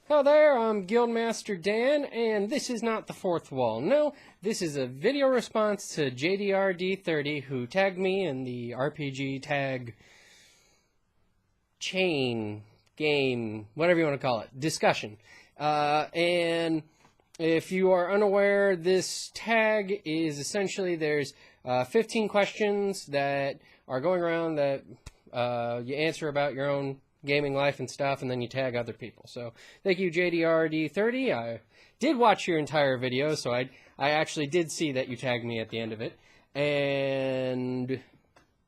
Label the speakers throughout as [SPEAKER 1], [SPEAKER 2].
[SPEAKER 1] Hello there, I'm Guildmaster Dan, and this is not the fourth wall. No, this is a video response to JdrD30, who tagged me in the RPG tag chain, game, whatever you want to call it, discussion. And if you are unaware, this tag is essentially, there's 15 questions that are going around that you answer about your own gaming life and stuff, and then you tag other people. So thank you, JdrD30. I did watch your entire video, so I actually did see that you tagged me at the end of it. And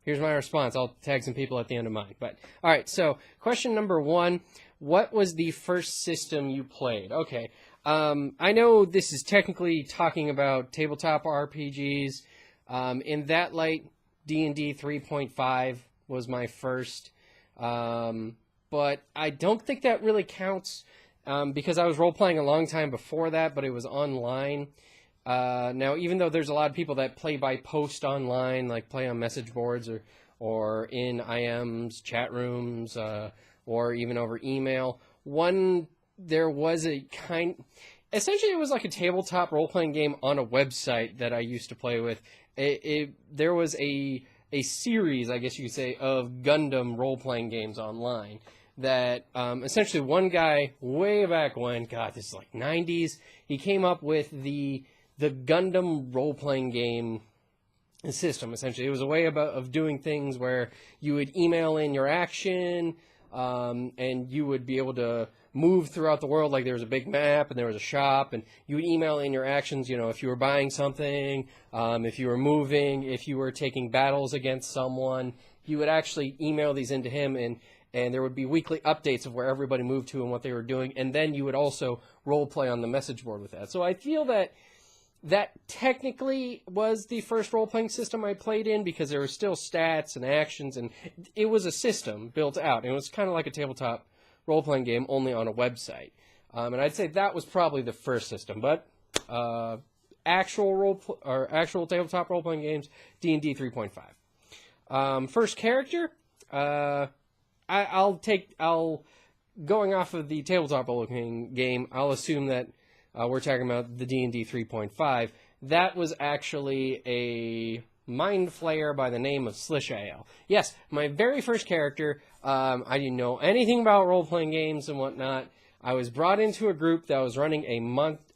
[SPEAKER 1] here's my response. I'll tag some people at the end of mine. But all right, so question number 1, what was the first system you played? Okay, I know this is technically talking about tabletop RPGs. In that light, D&D 3.5 was my first. But I don't think that really counts because I was role-playing a long time before that, but it was online. Now, even though there's a lot of people that play by post online, like play on message boards or in IMs, chat rooms, or even over email, there was a essentially it was like a tabletop role-playing game on a website that I used to play with. There was a series, I guess you could say, of Gundam role-playing games online that essentially one guy way back when, God, this is like 90s, he came up with the Gundam role-playing game system, essentially. It was a way of doing things where you would email in your action, and you would be able to move throughout the world. Like there was a big map and there was a shop, and you would email in your actions, you know, if you were buying something, if you were moving, if you were taking battles against someone, you would actually email these into him, and there would be weekly updates of where everybody moved to and what they were doing, and then you would also role play on the message board with that. So I feel that technically was the first role-playing system I played in, because there were still stats and actions, and it was a system built out. It was kind of like a tabletop role-playing game, only on a website. And I'd say that was probably the first system. But actual tabletop role-playing games, D&D 3.5. First character, going off of the tabletop role-playing game, I'll assume that we're talking about the D&D 3.5. That was actually a mind flayer by the name of Slishael. Yes, my very first character. I didn't know anything about role-playing games and whatnot. I was brought into a group that was running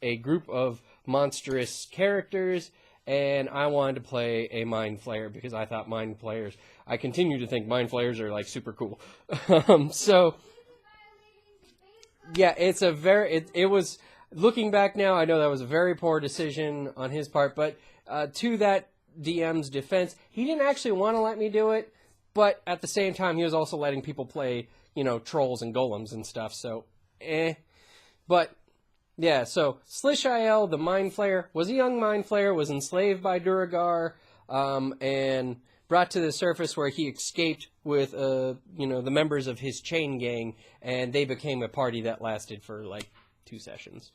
[SPEAKER 1] a group of monstrous characters, and I wanted to play a mind flayer because I thought mind flayers. I continue to think mind flayers are like super cool. So yeah, it was. Looking back now, I know that was a very poor decision on his part, but to that DM's defense, he didn't actually want to let me do it, but at the same time, he was also letting people play, you know, trolls and golems and stuff, so, But, yeah, so Slishael, the Mind Flayer, was a young Mind Flayer, was enslaved by Duragar, and brought to the surface where he escaped with, you know, the members of his chain gang, and they became a party that lasted for, like, 2 sessions.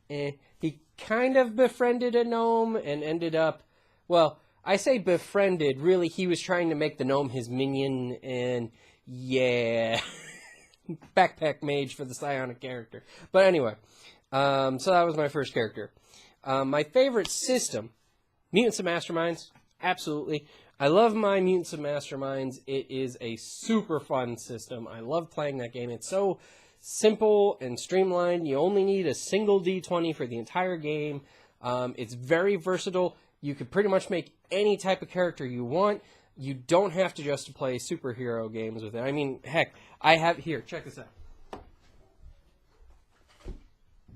[SPEAKER 1] He kind of befriended a gnome and ended up, well, I say befriended, really he was trying to make the gnome his minion, and yeah, backpack mage for the psionic character. But anyway, so that was my first character. My favorite system, Mutants and Masterminds, absolutely. I love my Mutants and Masterminds. It is a super fun system. I love playing that game. It's so simple and streamlined. You only need a single D20 for the entire game. It's very versatile. You could pretty much make any type of character you want. You don't have to just play superhero games with it. I mean, heck, I have here, check this out.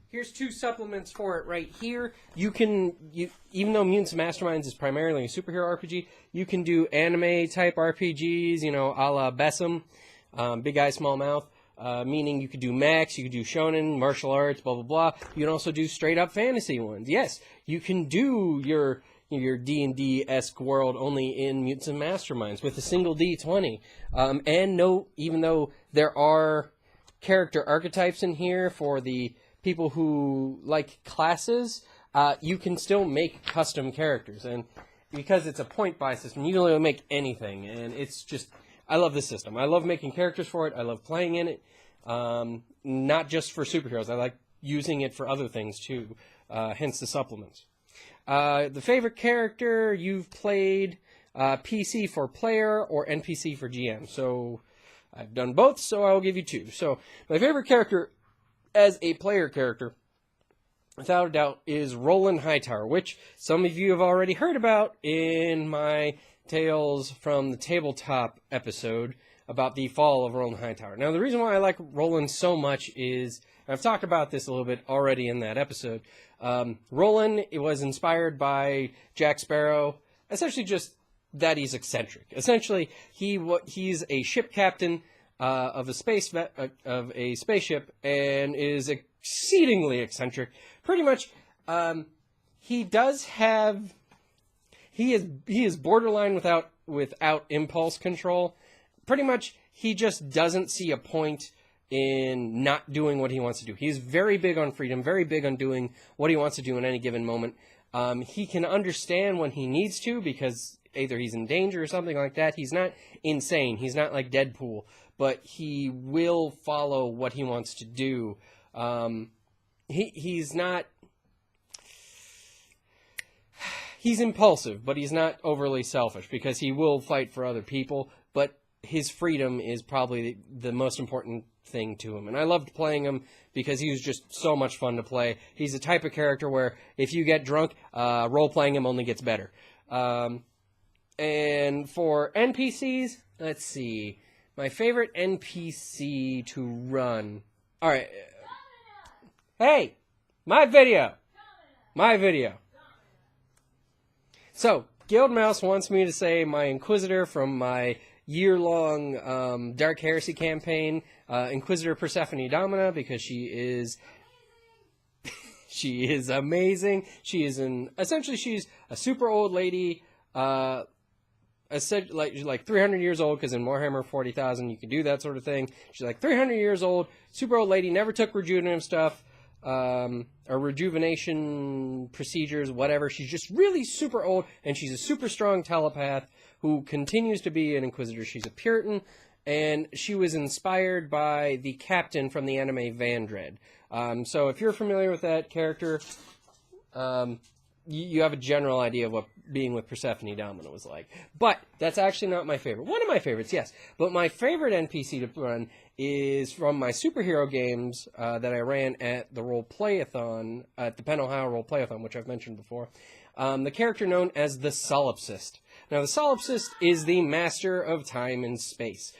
[SPEAKER 1] Here's 2 supplements for it right here. Even though Mutants and Masterminds is primarily a superhero RPG, you can do anime type RPGs, you know, a la Bessem, Big Eye, Small Mouth. Meaning you could do mechs, you could do shonen, martial arts, blah, blah, blah. You can also do straight-up fantasy ones. Yes, you can do your D&D-esque world only in Mutants and Masterminds with a single D20. Even though there are character archetypes in here for the people who like classes, you can still make custom characters. And because it's a point-buy system, you can really make anything. And it's just... I love this system. I love making characters for it. I love playing in it. not just for superheroes. I like using it for other things too, hence the supplements. The favorite character you've played, PC for player or NPC for GM. So I've done both, so I will give you two. So my favorite character as a player character, without a doubt, is Roland Hightower, which some of you have already heard about in my Tales from the Tabletop episode about the fall of Roland Hightower. Now, the reason why I like Roland so much is, I've talked about this a little bit already in that episode. Roland was inspired by Jack Sparrow, essentially just that he's eccentric. Essentially, he's a ship captain of a spaceship and is exceedingly eccentric. Pretty much, he is borderline without impulse control. Pretty much, he just doesn't see a point in not doing what he wants to do. He's very big on freedom, very big on doing what he wants to do in any given moment. He can understand when he needs to, because either he's in danger or something like that. He's not insane. He's not like Deadpool, but he will follow what he wants to do. He's not... He's impulsive, but he's not overly selfish, because he will fight for other people, but his freedom is probably the most important thing to him. And I loved playing him because he was just so much fun to play. He's the type of character where if you get drunk, role-playing him only gets better. And for NPCs, let's see. My favorite NPC to run. All right. Hey, my video. My video. So, Guild Mouse wants me to say my Inquisitor from my year-long Dark Heresy campaign, Inquisitor Persephone Domina, because she is amazing. Essentially she's a super old lady, like 300 years old, because in Warhammer 40,000 you can do that sort of thing. She's like 300 years old, super old lady, never took rejuvenative stuff, or rejuvenation procedures, whatever. She's just really super old, and she's a super strong telepath who continues to be an Inquisitor. She's a Puritan, and she was inspired by the captain from the anime Vandred. So if you're familiar with that character, you have a general idea of what being with Persephone Domina was like. But that's actually not my favorite. One of my favorites, yes. But my favorite NPC to run is from my superhero games that I ran at the Role-Play-a-thon, at the Penn, Ohio Role-Play-a-thon, which I've mentioned before. The character known as the Solipsist. Now, the Solipsist is the master of time and space.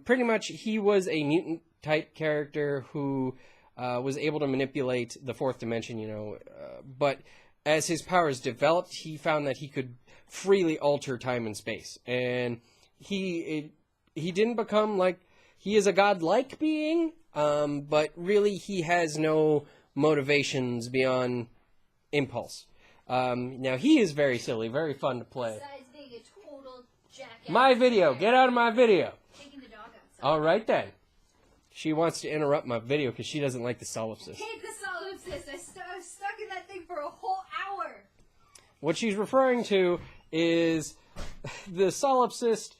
[SPEAKER 1] Pretty much, he was a mutant-type character who was able to manipulate the fourth dimension, but as his powers developed, he found that he could freely alter time and space. And he didn't become like... He is a godlike being, but really he has no motivations beyond impulse. Now, he is very silly, very fun to play.
[SPEAKER 2] Besides being a total jackass.
[SPEAKER 1] My video! Get out of my video!
[SPEAKER 2] Taking the dog outside.
[SPEAKER 1] All right, then. She wants to interrupt my video because she doesn't like the Solipsist.
[SPEAKER 2] Hate the Solipsist! I was stuck in that thing for a whole hour!
[SPEAKER 1] What she's referring to is the Solipsist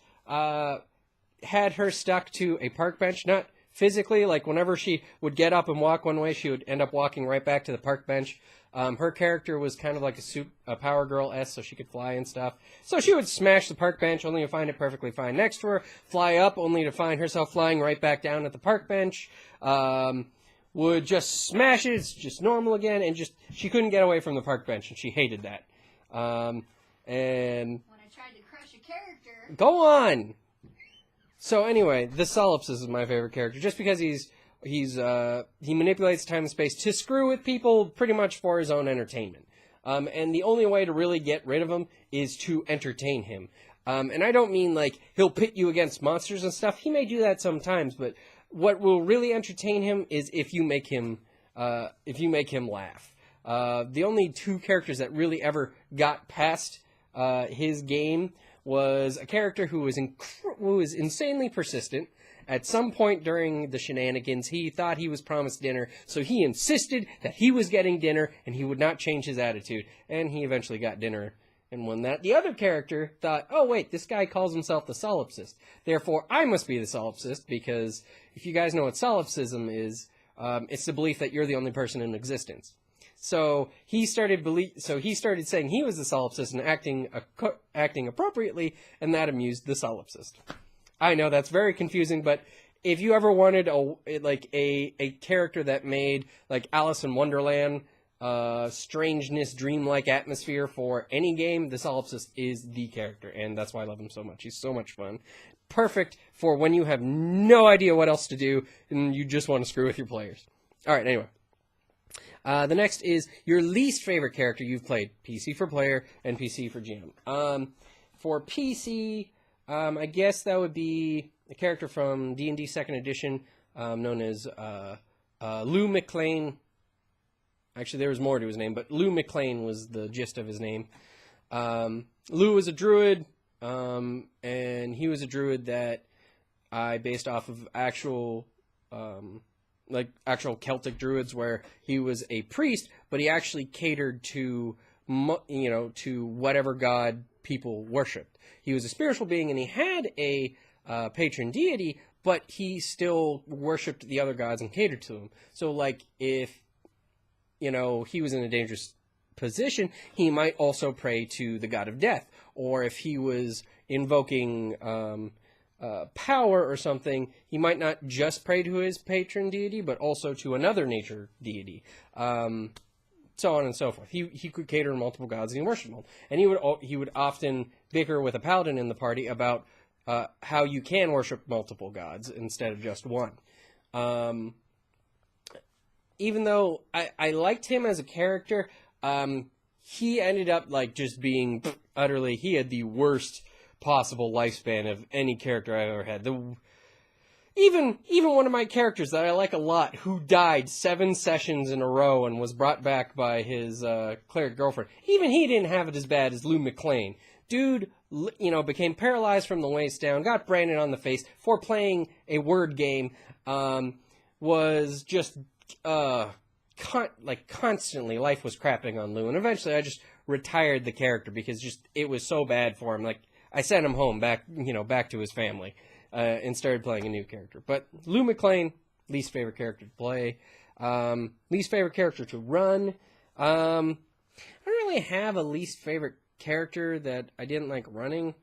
[SPEAKER 1] had her stuck to a park bench, not physically, like whenever she would get up and walk one way, she would end up walking right back to the park bench. Her character was kind of like a Power Girl-esque, so she could fly and stuff. So she would smash the park bench, only to find it perfectly fine next to her, fly up, only to find herself flying right back down at the park bench, would just smash it, it's just normal again, and she couldn't get away from the park bench, and she hated that. And...
[SPEAKER 2] When I tried to crush a character...
[SPEAKER 1] Go on! So anyway, the Solipsist is my favorite character, just because he manipulates time and space to screw with people pretty much for his own entertainment. And the only way to really get rid of him is to entertain him. And I don't mean like he'll pit you against monsters and stuff. He may do that sometimes, but what will really entertain him is if you make him laugh. The only two characters that really ever got past his game was a character who was insanely persistent. At some point during the shenanigans, he thought he was promised dinner, so he insisted that he was getting dinner, and he would not change his attitude. And he eventually got dinner and won that. The other character thought, oh wait, this guy calls himself the Solipsist. Therefore, I must be the Solipsist, because if you guys know what solipsism is, It's the belief that you're the only person in existence. So he started saying he was the solipsist and acting appropriately, and that amused the solipsist. I know that's very confusing, but if you ever wanted a character that made like Alice in Wonderland, strangeness, dreamlike atmosphere for any game, the solipsist is the character, and that's why I love him so much. He's so much fun. Perfect for when you have no idea what else to do and you just want to screw with your players. All right, anyway. The next is your least favorite character you've played. PC for player and PC for GM. For PC, I guess that would be a character from D&D 2nd Edition known as Lou McLean. Actually, there was more to his name, but Lou McLean was the gist of his name. Lou was a druid, and he was a druid that I based off of actual Celtic druids, where he was a priest, but he actually catered to whatever god people worshipped. He was a spiritual being, and he had a patron deity, but he still worshipped the other gods and catered to them. So, like, if he was in a dangerous position, he might also pray to the god of death, or if he was invoking power or something, he might not just pray to his patron deity, but also to another nature deity, so on and so forth. He could cater to multiple gods, and he worshipped them. And he would often bicker with a paladin in the party about how you can worship multiple gods instead of just one. Even though I liked him as a character, he ended up just being utterly. He had the worst possible lifespan of any character I've ever had. Even one of my characters that I like a lot, who died 7 sessions in a row and was brought back by his cleric girlfriend, even he didn't have it as bad as Lou McLean. Dude, became paralyzed from the waist down, got branded on the face for playing a word game, was just constantly life was crapping on Lou, and eventually I just retired the character because it was so bad for him. I sent him home back to his family, and started playing a new character. But Lou McLean, least favorite character to play. Least favorite character to run. I don't really have a least favorite character that I didn't like running.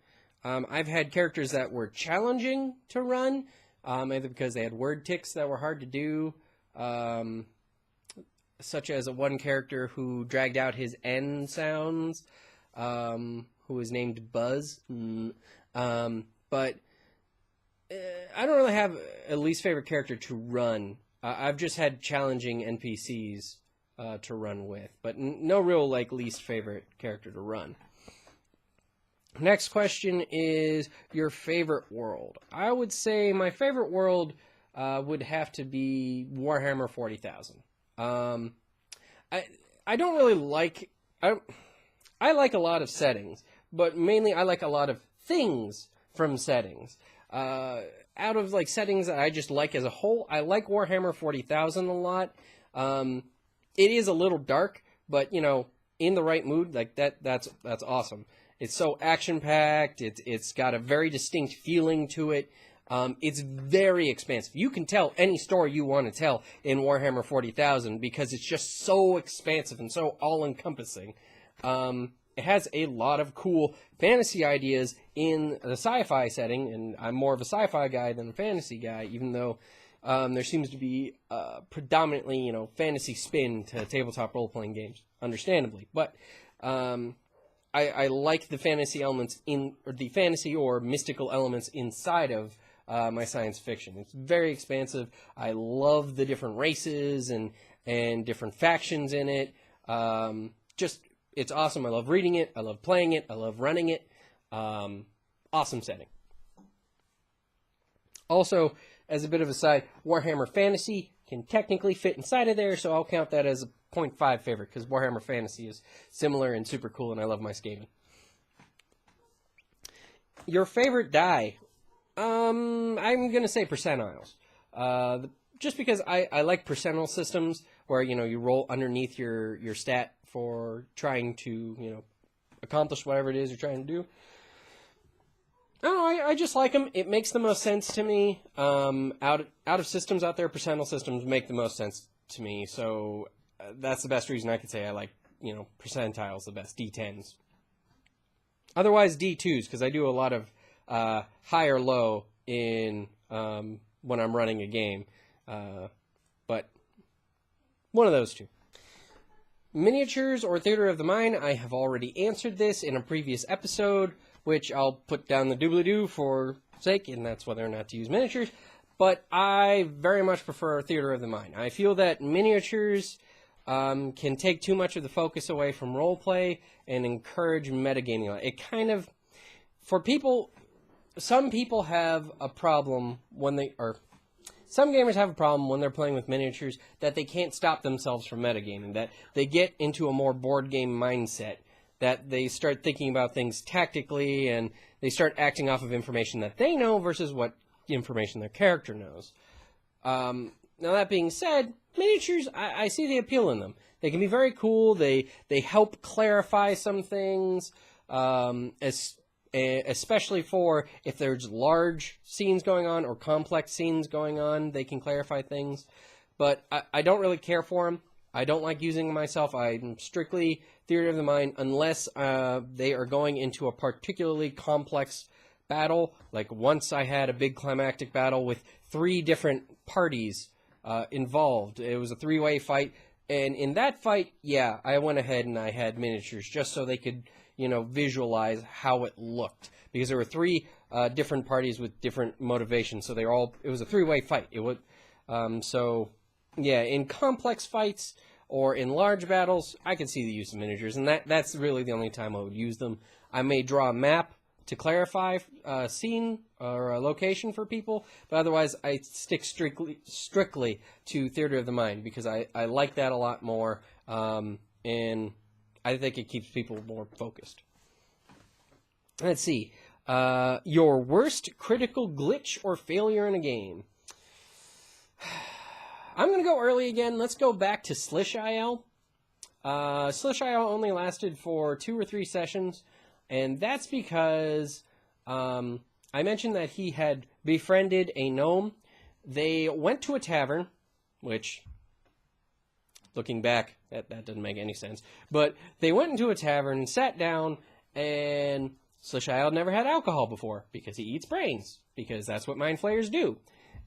[SPEAKER 1] I've had characters that were challenging to run, either because they had word ticks that were hard to do, such as one character who dragged out his N sounds, who was named Buzz. But I don't really have a least favorite character to run. I've just had challenging NPCs to run with, but no real least favorite character to run. Next question is your favorite world. I would say my favorite world would have to be Warhammer 40,000. I don't really like... I like a lot of settings, but mainly I like a lot of things from settings. Out of settings that I just like as a whole, I like Warhammer 40,000 a lot. It is a little dark, but in the right mood, that's awesome. It's so action-packed. It's got a very distinct feeling to it. It's very expansive. You can tell any story you want to tell in Warhammer 40,000 because it's just so expansive and so all-encompassing. It has a lot of cool fantasy ideas in the sci-fi setting, and I'm more of a sci-fi guy than a fantasy guy, even though there seems to be predominantly, fantasy spin to tabletop role-playing games, understandably. But I like the fantasy elements or the fantasy or mystical elements inside of my science fiction. It's very expansive. I love the different races and different factions in it. It's awesome. I love reading it. I love playing it. I love running it. Awesome setting. Also, as a bit of a side, Warhammer Fantasy can technically fit inside of there, so I'll count that as a 0.5 favorite, because Warhammer Fantasy is similar and super cool, and I love my Skaven. Your favorite die? I'm going to say percentiles. Just because I like percentile systems where, you roll underneath your stat for trying to, accomplish whatever it is you're trying to do. No, I just like them. It makes the most sense to me. Out of systems out there, percentile systems make the most sense to me. So that's the best reason I could say I like, percentiles the best, D10s. Otherwise, D2s, because I do a lot of high or low in when I'm running a game. But one of those two. Miniatures or theater of the mind, I have already answered this in a previous episode, which I'll put down the doobly-doo for sake, and that's whether or not to use miniatures. But I very much prefer theater of the mind. I feel that miniatures can take too much of the focus away from roleplay and encourage metagaming. It kind of, for people, some people have a problem when some gamers have a problem when they're playing with miniatures that they can't stop themselves from metagaming, that they get into a more board game mindset, that they start thinking about things tactically, and they start acting off of information that they know versus what information their character knows. Now, that being said, miniatures, I see the appeal in them. They can be very cool. They help clarify some things, especially for if there's large scenes going on or complex scenes going on, they can clarify things. But I don't really care for them. I don't like using them myself. I'm strictly theater of the mind unless they are going into a particularly complex battle. Like once I had a big climactic battle with 3 different parties involved. It was a 3-way fight. And in that fight, yeah, I went ahead and I had miniatures just so they could, visualize how it looked. Because there were 3 different parties with different motivations. So it was a 3-way fight. It was, yeah, in complex fights or in large battles, I can see the use of miniatures. And that's really the only time I would use them. I may draw a map to clarify a scene or a location for people, but otherwise I stick strictly to theater of the mind because I like that a lot more, and I think it keeps people more focused. Let's see. Your worst critical glitch or failure in a game. I'm going to go early again. Let's go back to Slish.io. Slish.io only lasted for 2 or 3 sessions, and that's because I mentioned that he had befriended a gnome. They went to a tavern, which, looking back, that doesn't make any sense. But they went into a tavern and sat down, and Slish.io never had alcohol before, because he eats brains, because that's what mind flayers do.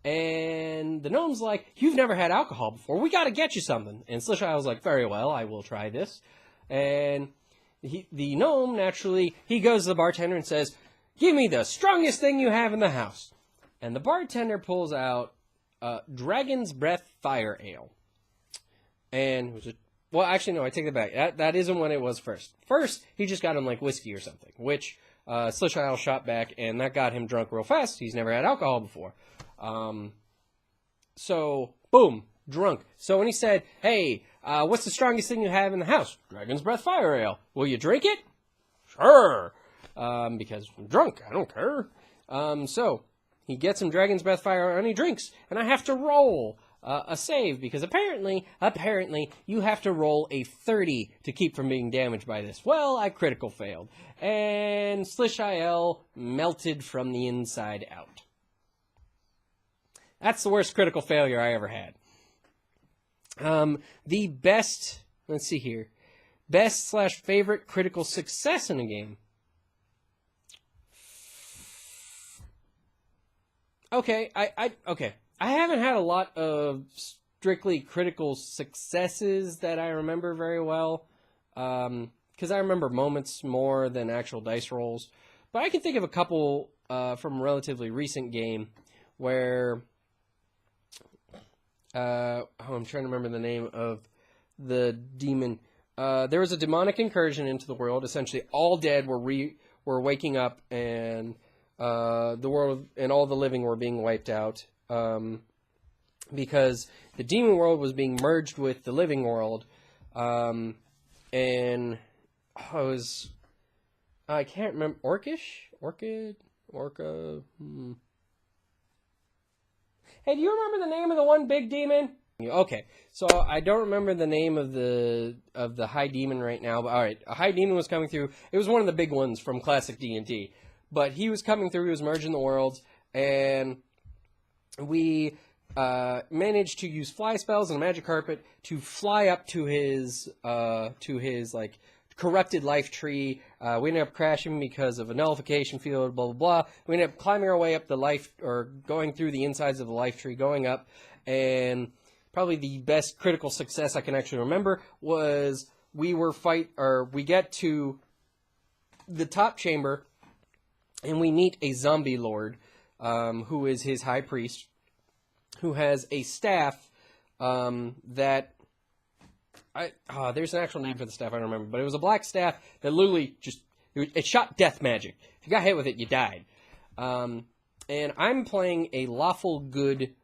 [SPEAKER 1] And the gnome's like, "You've never had alcohol before. We got to get you something." And Slish.io was like, "Very well, I will try this." And the gnome, naturally, he goes to the bartender and says, "Give me the strongest thing you have in the house." And the bartender pulls out Dragon's Breath Fire Ale. And it was well, actually, no, I take that back. That isn't what it was first. First, he just got him like whiskey or something, which Slish.io shot back, and that got him drunk real fast. He's never had alcohol before. So, boom, drunk. So when he said, "Hey, what's the strongest thing you have in the house?" "Dragon's Breath Fire Ale." "Will you drink it?" "Sure." Because I'm drunk, I don't care. So he gets some Dragon's Breath Fire Ale and he drinks, and I have to roll a save because apparently you have to roll a 30 to keep from being damaged by this. Well, I critical failed, and Slish.io melted from the inside out. That's the worst critical failure I ever had. The best, let's see here, best/favorite critical success in a game. Okay, I haven't had a lot of strictly critical successes that I remember very well, because I remember moments more than actual dice rolls. But I can think of a couple from a relatively recent game where I'm trying to remember the name of the demon. There was a demonic incursion into the world. Essentially, all dead were waking up, and the world and all the living were being wiped out because the demon world was being merged with the living world, and I can't remember. Orca. Hey, do you remember the name of the one big demon? Okay, so I don't remember the name of the high demon right now, but all right, a high demon was coming through. It was one of the big ones from classic D&D, but he was coming through. He was merging the worlds, and we managed to use fly spells and a magic carpet to fly up to his like corrupted life tree. We ended up crashing because of a nullification field, blah blah blah. We ended up climbing our way up the life, or going through the insides of the life tree, going up, and probably the best critical success I can actually remember was we get to the top chamber, and we meet a zombie lord, who is his high priest, who has a staff that there's an actual name for the staff, I don't remember, but it was a black staff that literally it shot death magic. If you got hit with it, you died. And I'm playing a lawful good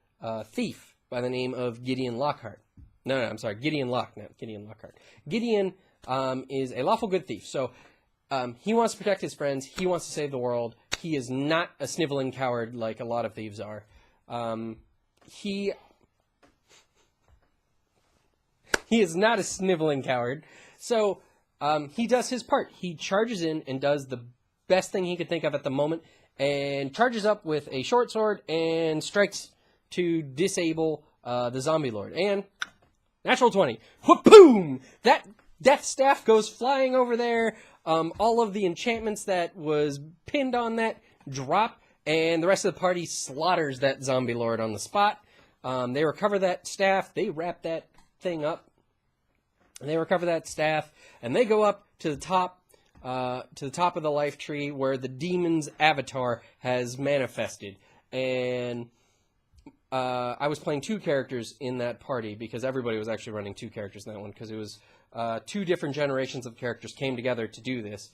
[SPEAKER 1] thief by the name of Gideon Lockhart. No, I'm sorry, Gideon Locke, not Gideon Lockhart. Gideon is a lawful good thief. So he wants to protect his friends. He wants to save the world. He is not a sniveling coward like a lot of thieves are. He is not a sniveling coward. So he does his part. He charges in and does the best thing he could think of at the moment, and charges up with a short sword and strikes to disable the zombie lord. And natural 20. Boom! That death staff goes flying over there. All of the enchantments that was pinned on that drop, and the rest of the party slaughters that zombie lord on the spot. They recover that staff. They wrap that thing up. They recover that staff, and they go up to the top of the life tree where the demon's avatar has manifested. And I was playing two characters in that party because everybody was actually running two characters in that one, because it was two different generations of characters came together to do this.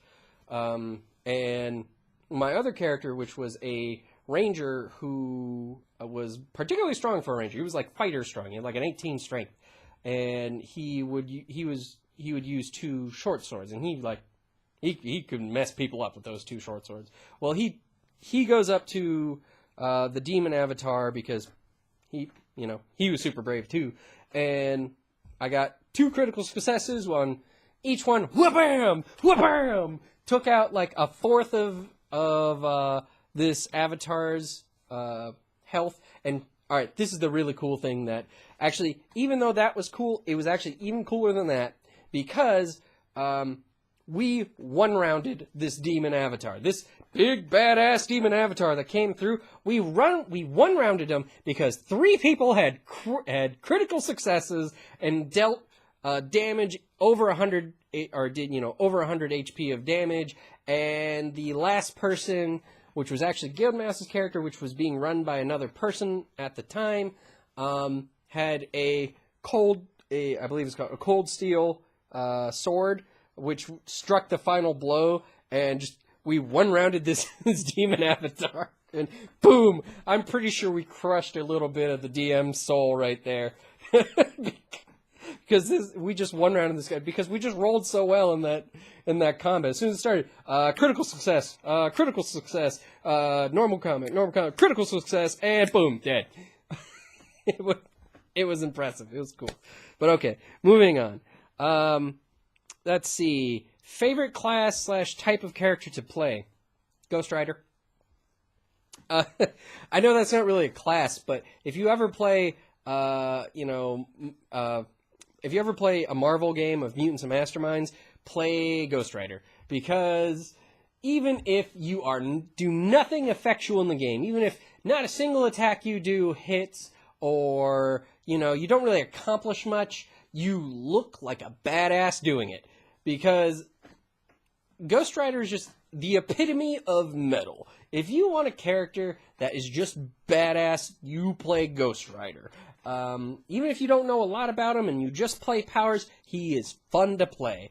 [SPEAKER 1] And my other character, which was a ranger who was particularly strong for a ranger, he was like fighter strong, he had like an 18 strength, and he would use two short swords, and he could mess people up with those two short swords. Well, he goes up to the demon avatar because he was super brave too, and I got two critical successes on each one. Wha-bam! Wha-bam! Took out like a fourth of this avatar's health. And all right, this is the really cool thing, that actually, even though that was cool, it was actually even cooler than that, because we one-rounded this demon avatar. This big, badass demon avatar that came through, we one-rounded him because three people had critical successes and dealt damage over 100, or did, over 100 HP of damage, and the last person, which was actually Guildmaster's character, which was being run by another person at the time, had I believe it's called a cold steel sword, which struck the final blow, and we one-rounded this demon avatar, and boom! I'm pretty sure we crushed a little bit of the DM's soul right there. Because we just one-rounded this guy, because we just rolled so well in that combat. As soon as it started, critical success, normal combat, critical success, and boom, dead. It was impressive. It was cool. But okay, moving on. Let's see. Favorite class / type of character to play? Ghost Rider. I know that's not really a class, but if you ever play, if you ever play a Marvel game of Mutants and Masterminds, play Ghost Rider. Because even if you do nothing effectual in the game, even if not a single attack you do hits, or, you don't really accomplish much, you look like a badass doing it. Because Ghost Rider is just the epitome of metal. If you want a character that is just badass, you play Ghost Rider. Even if you don't know a lot about him and you just play powers, he is fun to play.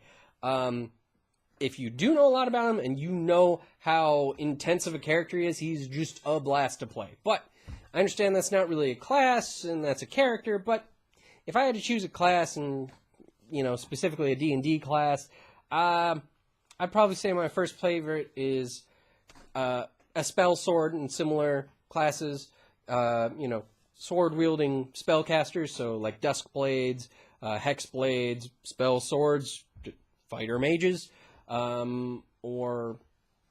[SPEAKER 1] If you do know a lot about him and you know how intense of a character he is, he's just a blast to play. But I understand that's not really a class and that's a character, but if I had to choose a class, and specifically a D&D class, I'd probably say my first favorite is a spell sword and similar classes. Sword-wielding spellcasters, so like Dusk Blades, Hex Blades, Spell Swords, Fighter Mages, or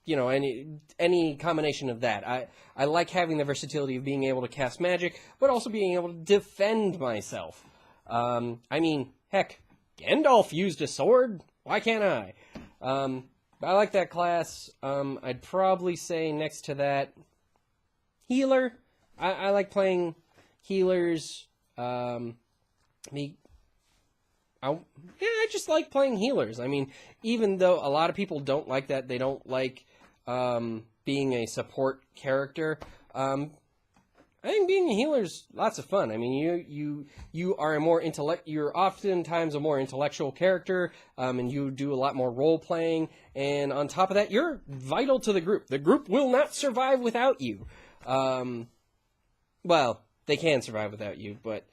[SPEAKER 1] you know, any combination of that. I like having the versatility of being able to cast magic, but also being able to defend myself. I mean, heck, Gandalf used a sword. Why can't I? I like that class. I'd probably say next to that, healer. I like playing healers. I just like playing healers. I mean, even though a lot of people don't like that, they don't like being a support character. I think being a healer is lots of fun. I mean, you are you're oftentimes a more intellectual character, and you do a lot more role playing. And on top of that, you're vital to the group. The group will not survive without you. Well, they can survive without you, but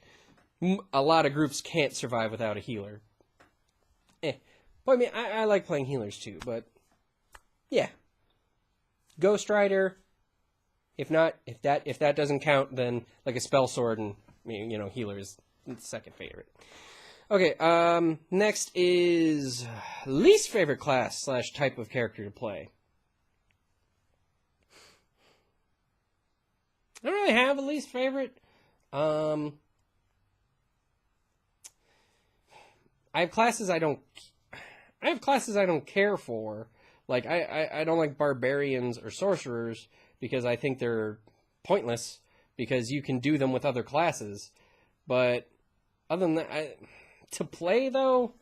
[SPEAKER 1] a lot of groups can't survive without a healer. But I mean, I like playing healers too. But yeah, Ghost Rider. If that doesn't count, then like a spell sword and you know, healer is second favorite. Okay, next is least favorite class / type of character to play. I don't really have a least favorite. I have classes I don't care for. Like I don't like barbarians or sorcerers, because I think they're pointless, because you can do them with other classes. But other than that, to play, though,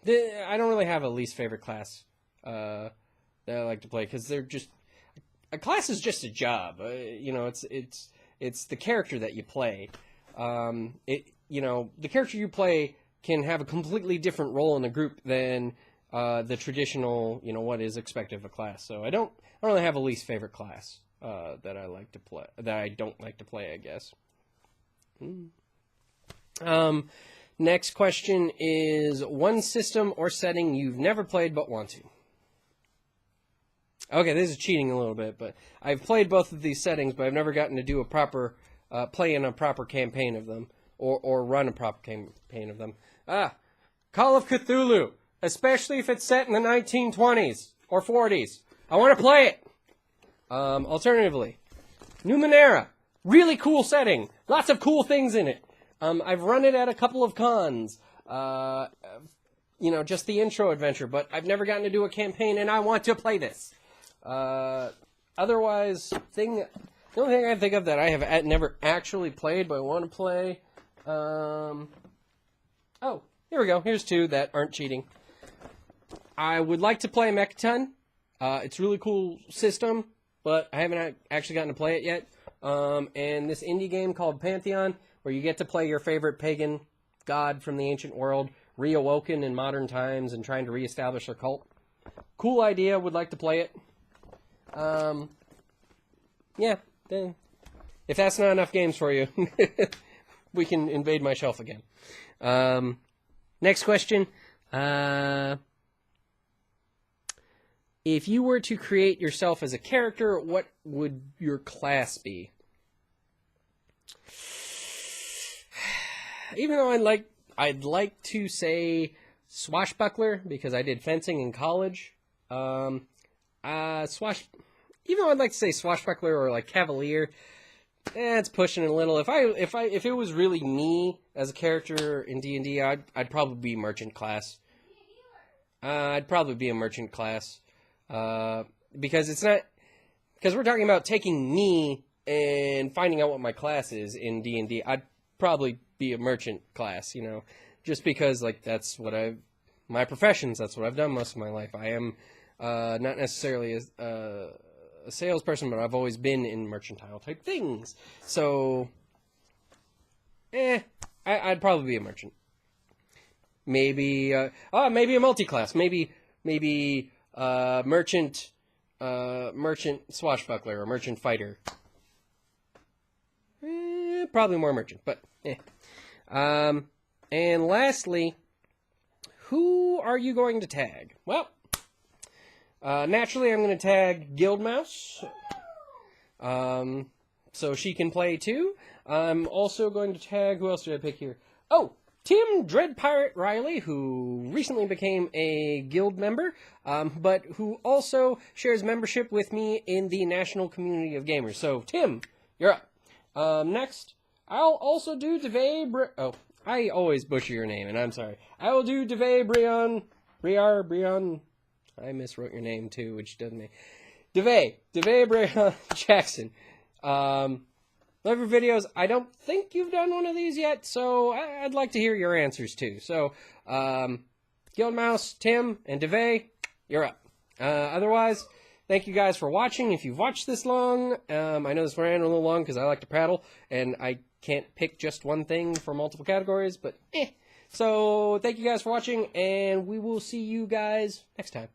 [SPEAKER 1] I don't really have a least favorite class that I like to play, because they're just... A class is just a job. You know, it's the character that you play. You know, the character you play can have a completely different role in the group than the traditional, you know, what is expected of a class. So I don't really have a least favorite class that I like to play, that I don't like to play, I guess. Next question is one system or setting you've never played but want to. Okay, this is cheating a little bit, but I've played both of these settings, but I've never gotten to do a proper, play in a proper campaign of them, or run a proper campaign of them. Call of Cthulhu, especially if it's set in the 1920s or 40s. I want to play it. Alternatively, Numenera, really cool setting, lots of cool things in it. I've run it at a couple of cons. You know, just the intro adventure, but I've never gotten to do a campaign, and I want to play this. Otherwise, the only thing I can think of that I have never actually played, but I want to play, oh, here we go. Here's two that aren't cheating. I would like to play Mechaton. It's a really cool system, but I haven't actually gotten to play it yet. And this indie game called Pantheon, where you get to play your favorite pagan god from the ancient world, reawoken in modern times and trying to reestablish their cult. Cool idea, would like to play it. Yeah, then, if that's not enough games for you, we can invade my shelf again. Next question. If you were to create yourself as a character, what would your class be? Even though I'd like to say swashbuckler, because I did fencing in college. Even though I'd like to say swashbuckler or like cavalier, it's pushing it a little. If it was really me as a character in D&D, I'd probably be merchant class. I'd probably be a merchant class. Because we're talking about taking me and finding out what my class is in D&D. I'd probably be a merchant class, you know, just because, like, that's what my professions, that's what I've done most of my life. I am, not necessarily a salesperson, but I've always been in mercantile type things. So, I'd probably be a merchant. Maybe a multi-class. Maybe, merchant swashbuckler or merchant fighter. Probably more merchant, but and lastly, who are you going to tag? Well, naturally I'm going to tag Guildmouse, so she can play too. I'm also going to tag, who else did I pick here? Oh, Tim Dread Pirate Riley, who recently became a guild member, but who also shares membership with me in the national community of gamers. So, Tim, you're up. Next, I'll also do Davae. Oh, I always butcher your name, and I'm sorry. I will do Davae Breon. I miswrote your name too, which doesn't make. Davae Breon Jaxon. Love your videos. I don't think you've done one of these yet, so I'd like to hear your answers too. So, Guild Mouse, Tim, and Davae, you're up. Otherwise, thank you guys for watching. If you've watched this long, I know this ran a little long because I like to prattle, and I can't pick just one thing for multiple categories, but So, thank you guys for watching, and we will see you guys next time.